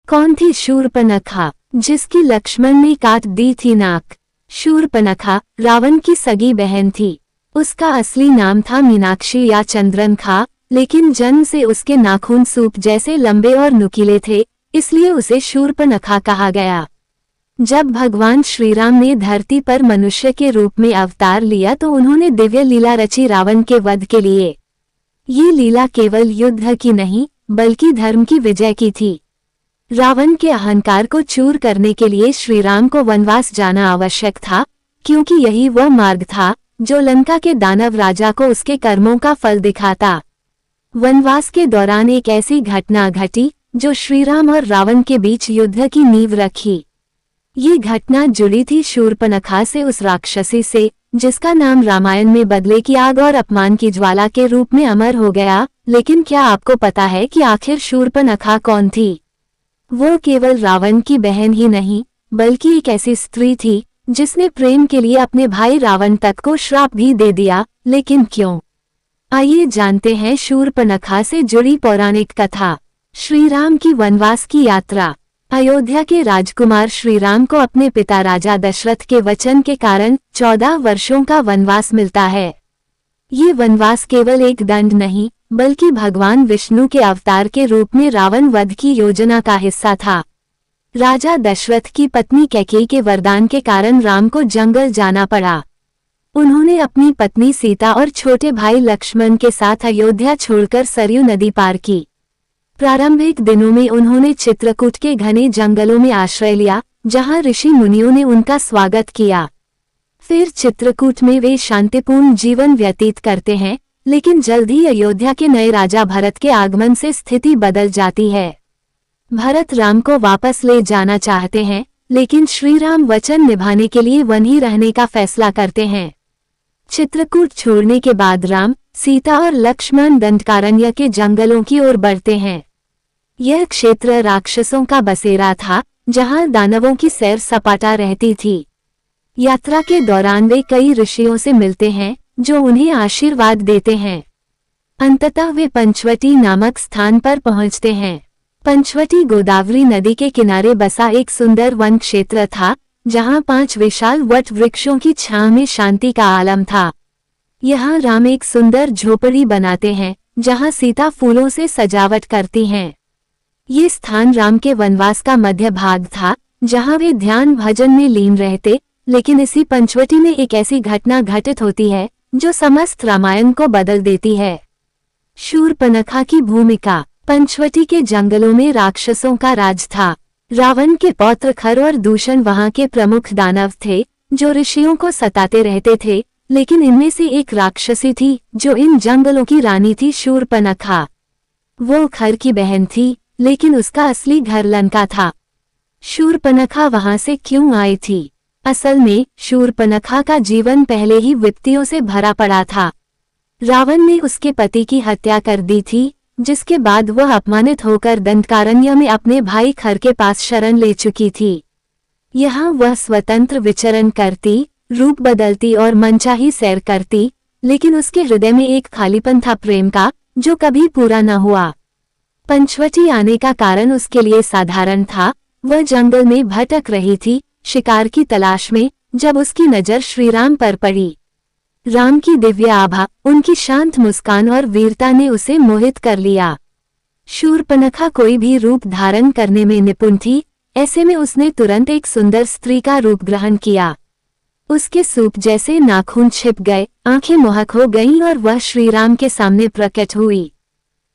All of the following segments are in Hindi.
कौन थी शूर्पणखा, जिसकी लक्ष्मण ने काट दी थी नाक? शूर्पणखा रावण की सगी बहन थी। उसका असली नाम था मीनाक्षी या चंद्रनखा, लेकिन जन्म से उसके नाखून सूप जैसे लंबे और नुकीले थे, इसलिए उसे शूर्पणखा कहा गया। जब भगवान श्रीराम ने धरती पर मनुष्य के रूप में अवतार लिया तो उन्होंने दिव्य लीला रची रावण के वध के लिए। ये लीला केवल युद्ध की नहीं, बल्कि धर्म की विजय की थी। रावण के अहंकार को चूर करने के लिए श्रीराम को वनवास जाना आवश्यक था, क्योंकि यही वह मार्ग था जो लंका के दानव राजा को उसके कर्मों का फल दिखाता। वनवास के दौरान एक ऐसी घटना घटी जो श्रीराम और रावण के बीच युद्ध की नींव रखी। ये घटना जुड़ी थी शूर्पणखा से, उस राक्षसी से जिसका नाम रामायण में बदले की आग और अपमान की ज्वाला के रूप में अमर हो गया। लेकिन क्या आपको पता है कि आखिर शूर्पणखा कौन थी? वो केवल रावण की बहन ही नहीं, बल्कि एक ऐसी स्त्री थी जिसने प्रेम के लिए अपने भाई रावण तक को श्राप भी दे दिया। लेकिन क्यों? आइए जानते हैं शूर्पणखा से जुड़ी पौराणिक कथा। श्रीराम की वनवास की यात्रा। अयोध्या के राजकुमार श्रीराम को अपने पिता राजा दशरथ के वचन के कारण 14 वर्षों का वनवास मिलता है। ये वनवास केवल एक दंड नहीं, बल्कि भगवान विष्णु के अवतार के रूप में रावण वध की योजना का हिस्सा था। राजा दशरथ की पत्नी कैकेयी के वरदान के कारण राम को जंगल जाना पड़ा। उन्होंने अपनी पत्नी सीता और छोटे भाई लक्ष्मण के साथ अयोध्या छोड़कर सरयू नदी पार की। प्रारंभिक दिनों में उन्होंने चित्रकूट के घने जंगलों में आश्रय लिया, जहां ऋषि मुनियों ने उनका स्वागत किया। फिर चित्रकूट में वे शांतिपूर्ण जीवन व्यतीत करते हैं, लेकिन जल्द ही अयोध्या के नए राजा भरत के आगमन से स्थिति बदल जाती है। भरत राम को वापस ले जाना चाहते हैं, लेकिन श्रीराम वचन निभाने के लिए वहीं रहने का फैसला करते हैं। चित्रकूट छोड़ने के बाद राम, सीता और लक्ष्मण दंडकारण्य के जंगलों की ओर बढ़ते हैं। यह क्षेत्र राक्षसों का बसेरा था, जहां दानवों की सैर सपाटा रहती थी। यात्रा के दौरान वे कई ऋषियों से मिलते हैं, जो उन्हें आशीर्वाद देते हैं। अंततः वे पंचवटी नामक स्थान पर पहुंचते हैं। पंचवटी गोदावरी नदी के किनारे बसा एक सुंदर वन क्षेत्र था, जहां 5 विशाल वट वृक्षों की छांव में शांति का आलम था। यहाँ राम एक सुंदर झोपड़ी बनाते हैं, जहां सीता फूलों से सजावट करती हैं। ये स्थान राम के वनवास का मध्य भाग था, जहां वे ध्यान भजन में लीन रहते। लेकिन इसी पंचवटी में एक ऐसी घटना घटित होती है जो समस्त रामायण को बदल देती है। शूर्पणखा की भूमिका। पंचवटी के जंगलों में राक्षसों का राज था। रावण के पौत्र खर और दूषण वहां के प्रमुख दानव थे, जो ऋषियों को सताते रहते थे। लेकिन इनमें से एक राक्षसी थी जो इन जंगलों की रानी थी, शूर्पणखा। वो खर की बहन थी, लेकिन उसका असली घर लंका था। शूर्पणखा वहां से क्यों आई थी? असल में शूर्पणखा का जीवन पहले ही विपत्तियों से भरा पड़ा था। रावण ने उसके पति की हत्या कर दी थी, जिसके बाद वह अपमानित होकर दंडकारण्य में अपने भाई खर के पास शरण ले चुकी थी। यहाँ वह स्वतंत्र विचरण करती, रूप बदलती और मनचाही सैर करती, लेकिन उसके हृदय में एक खालीपन था, प्रेम का, जो कभी पूरा न हुआ। पंचवटी आने का कारण उसके लिए साधारण था। वह जंगल में भटक रही थी, शिकार की तलाश में, जब उसकी नजर श्रीराम पर पड़ी। राम की दिव्य आभा, उनकी शांत मुस्कान और वीरता ने उसे मोहित कर लिया। शूर्पणखा कोई भी रूप धारण करने में निपुण थी, ऐसे में उसने तुरंत एक सुंदर स्त्री का रूप ग्रहण किया। उसके सूप जैसे नाखून छिप गए, आंखें मोहक हो गईं और वह श्रीराम के सामने प्रकट हुई।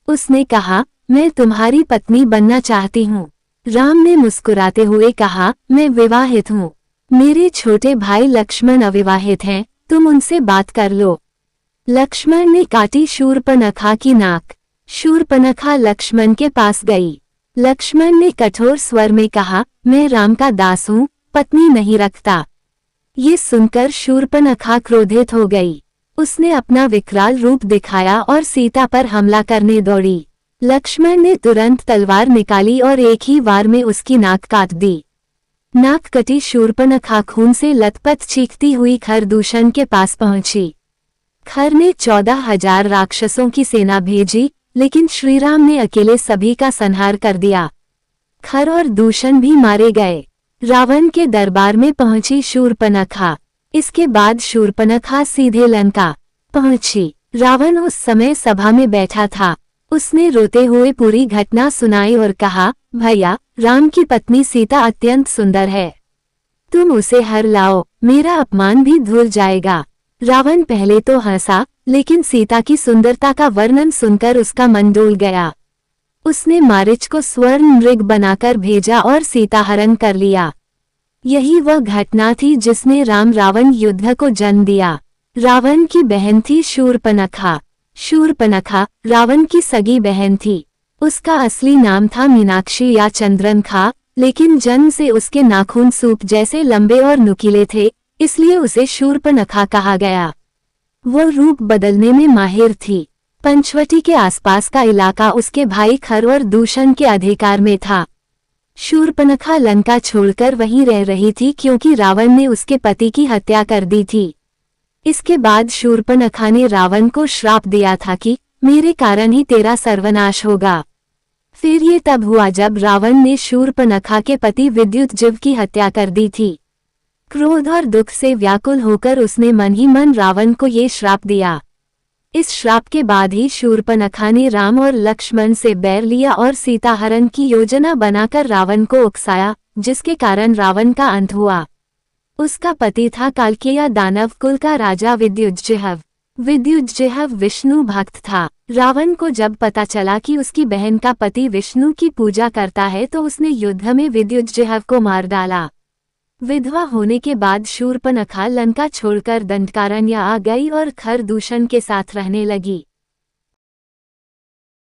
उसने कहा, मैं तुम्हारी पत्नी बनना चाहती हूँ। राम ने मुस्कुराते हुए कहा, मैं विवाहित हूँ। मेरे छोटे भाई लक्ष्मण अविवाहित हैं, तुम उनसे बात कर लो। लक्ष्मण ने काटी शूर्पणखा की नाक। शूर्पणखा लक्ष्मण के पास गई। लक्ष्मण ने कठोर स्वर में कहा, मैं राम का दास हूँ, पत्नी नहीं रखता। ये सुनकर शूर्पणखा क्रोधित हो गई। उसने अपना विकराल रूप दिखाया और सीता पर हमला करने दौड़ी। लक्ष्मण ने तुरंत तलवार निकाली और एक ही वार में उसकी नाक काट दी। नाक कटी शूर्पणखा खून से लथपथ चीखती हुई खर दूषण के पास पहुंची। खर ने 14,000 राक्षसों की सेना भेजी, लेकिन श्रीराम ने अकेले सभी का संहार कर दिया। खर और दूषण भी मारे गए। रावण के दरबार में पहुंची शूर्पणखा। इसके बाद शूर्पणखा सीधे लंका पहुंची। रावण उस समय सभा में बैठा था। उसने रोते हुए पूरी घटना सुनाई और कहा, भैया, राम की पत्नी सीता अत्यंत सुंदर है। तुम उसे हर लाओ, मेरा अपमान भी धुल जाएगा। रावण पहले तो हंसा, लेकिन सीता की सुंदरता का वर्णन सुनकर उसका मन डोल गया। उसने मारीच को स्वर्ण मृग बनाकर भेजा और सीता हरण कर लिया। यही वह घटना थी जिसने राम रावण युद्ध को जन्म दिया। रावण की बहन थी शूर्पणखा। शूर्पणखा रावण की सगी बहन थी। उसका असली नाम था मीनाक्षी या चंद्रनखा, लेकिन जन्म से उसके नाखून सूप जैसे लंबे और नुकीले थे, इसलिए उसे शूर्पणखा कहा गया। वो रूप बदलने में माहिर थी। पंचवटी के आसपास का इलाका उसके भाई खर और दूषण के अधिकार में था। शूर्पणखा लंका छोड़कर वहीं रह रही थी क्योंकि रावण ने उसके पति की हत्या कर दी थी। इसके बाद शूर्पणखा ने रावण को श्राप दिया था कि मेरे कारण ही तेरा सर्वनाश होगा। फिर ये तब हुआ जब रावण ने शूर्पणखा के पति विद्युतजिह्व की हत्या कर दी थी। क्रोध और दुख से व्याकुल होकर उसने मन ही मन रावण को ये श्राप दिया। इस श्राप के बाद ही शूर्पणखा ने राम और लक्ष्मण से बैर लिया और सीता हरण की योजना बनाकर रावण को उकसाया, जिसके कारण रावण का अंत हुआ। उसका पति था कालकेय दानव कुल का राजा विद्युतजिह्व। विद्युतजिह्व विष्णु भक्त था। रावण को जब पता चला कि उसकी बहन का पति विष्णु की पूजा करता है तो उसने युद्ध में विद्युतजिह्व को मार डाला। विधवा होने के बाद शूर्पणखा लंका छोड़कर दंडकारण्य आ गई और खर दूषण के साथ रहने लगी।